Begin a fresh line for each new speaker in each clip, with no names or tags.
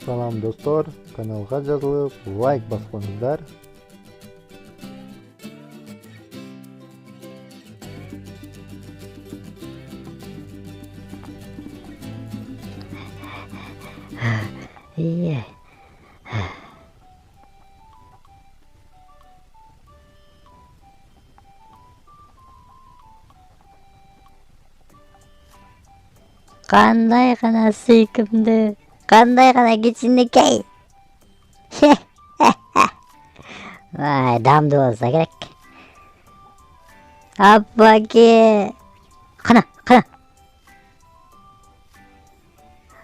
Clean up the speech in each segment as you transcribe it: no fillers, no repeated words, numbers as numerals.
Салам достор, каналга жазылып, лайк басконуздар.
Iya. Кандай гана сүйкүмдүү, кандай гана кичинекей. Vay, damdı olsa gerek. Abbaki. Kana, kana.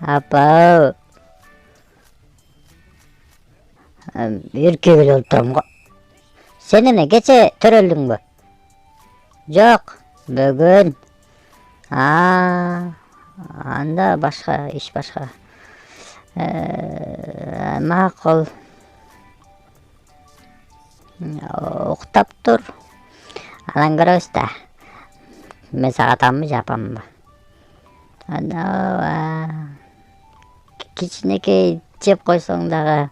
Abba. Ürkügül olturum go. Sen emne geçe töröldün bu? Yok, bugün. Anda başka, iş başka. Makul. Уктап тур. Анан көрөбүз да. Мен сага атамбы, жапамбы. Кичинекей жеп койсоң дагы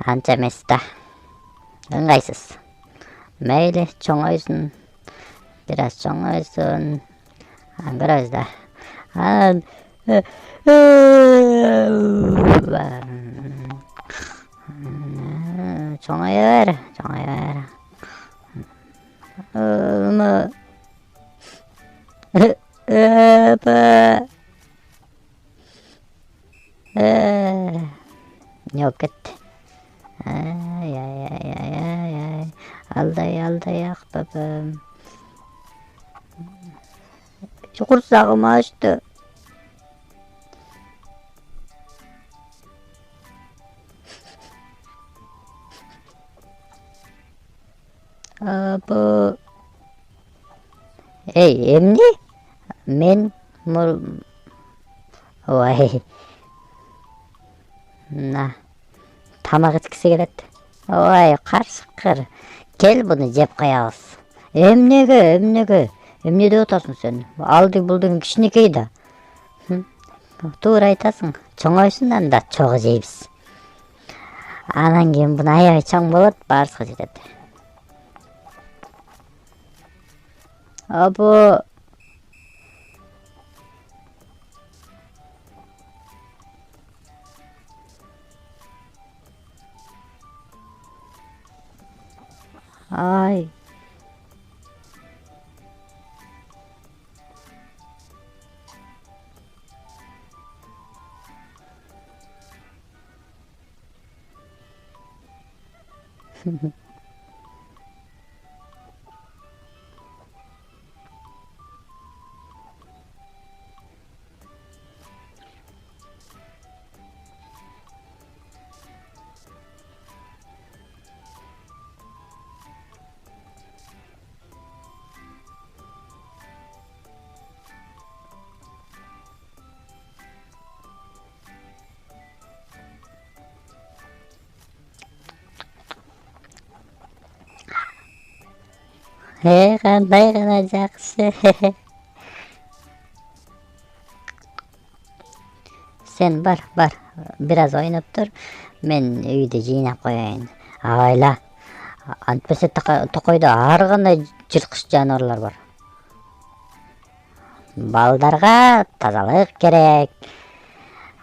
анча эмес да. Ыңгайсыз. Мейли, чоңойсун. Бир аз чоңойсун. Анан көрөбүз да. Чоңоя бер, чоңоя бер. Не болуп кетти? Алдай акбабым. Курсагым ачты. Абы. Эй, эмне? Мен ой. На. Тамак ичкиси келет. Ой, Карышкыр. Кел буну жеп коябыз. Эмнеге? Эмне деп атасың сен? Алды булдың кичинекей да. Туура айтасың. Чоңойсун анда чогуу жейбиз. Анан кийин буну аябай чоң болот, баарыбызга жетет. Абы. Ай. Кандай гана жакшы. Сен бар. Бир аз ойноп тур. Мен үйдө жыйнап коеюн. Абайла. Антпесе токойдо ар кандай жырткыч жаныбарлар бар. Балдарга тазалык керек.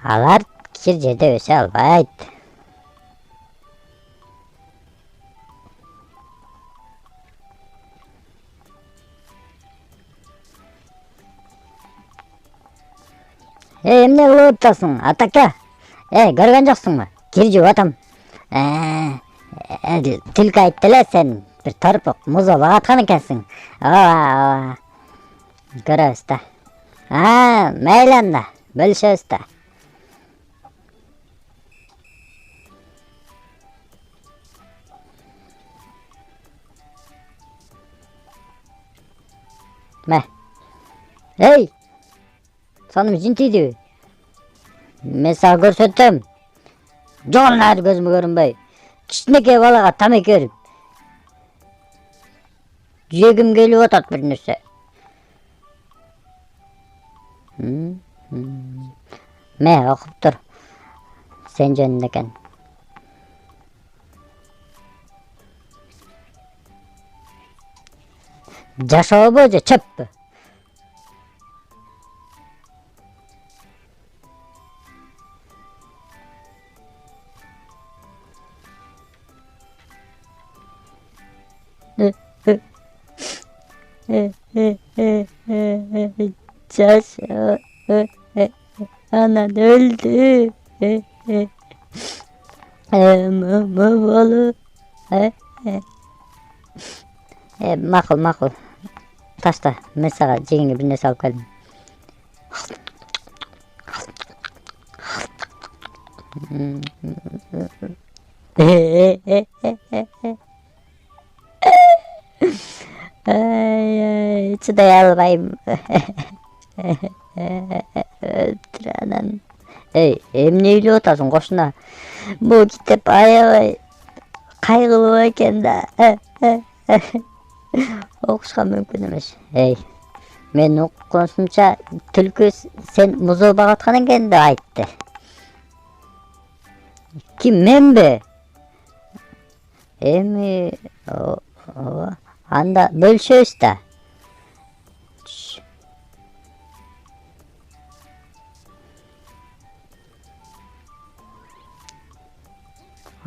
Алар кир жерде өсө албайт. Эмне кылып атасың, атака? Көргөн жоксуңбу? Кир жууп атам. Түлкү айтты эле, сен бир торпук музо багаткан экенсиң. Көрөбүз да. Мейли анда, бөлүшөбүз да. Эй! Саным жинтийдиби? Мен сага көрсөтөм. Жогон ары көзүмө көрүнбөй. Кичинекей балага тамеки берип. Жегим келип атат бир нерсе. Окуп тур. Sen жөнүндө экен. Жашообу же чөппү? Жашоо. Анан öldü. Болу. Макул. Ташта, мен сага жегенге бир нерсе алып келдим. Чыдай албайм. Анан. Эмне үйлөп атасың кошуна? Бул китеп аябай кайгылуу экен да. Окушка мүмкүн эмес. Мен уккансымча түлкү сен музо багып аткан экен деп айтты. Ким, менби? Эми анда бөлүшөбүз да.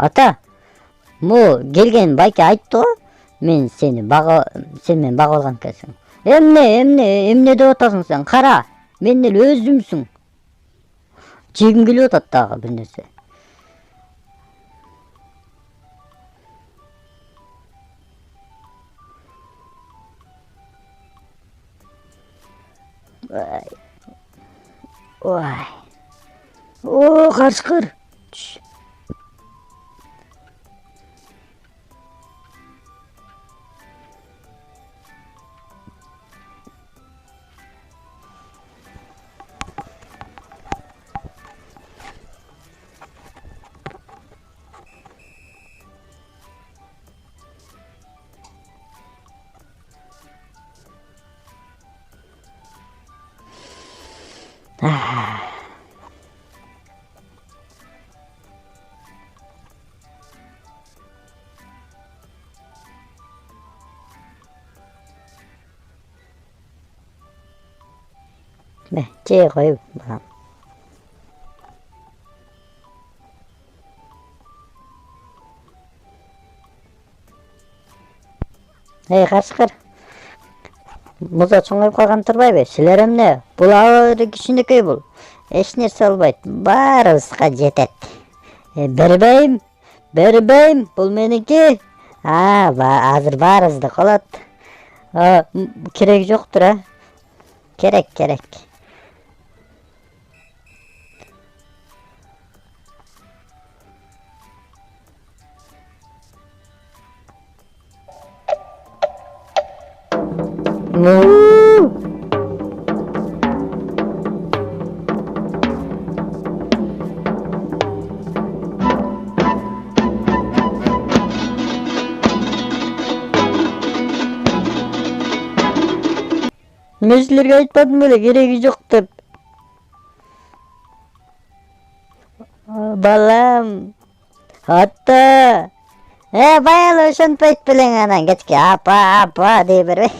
Ата, келген байке айтты го. Мен сени сен мени багып алган экенсиң. Эмне деп атасың сен? Кара, мен эле өзүмсүң. Жегим келип атат дагы бир нерсе. Ой. Карышкыр. Жей коюп балам. Карышкыр. Музо чоңоюп калган турбайбы? Силер эмне? Бул аба кичинекей бул. Эч нерсе болбойт. Баарыбызга жетет. Бербейм. Бул меники. Азыр баарыбыздыкы болот. Кереги жоктур, Керек. Мен силерге айтпадым беле, кереги жок деп. Балам. Ата. Баягы ошентпейт белең анан кечке апа дей бербей.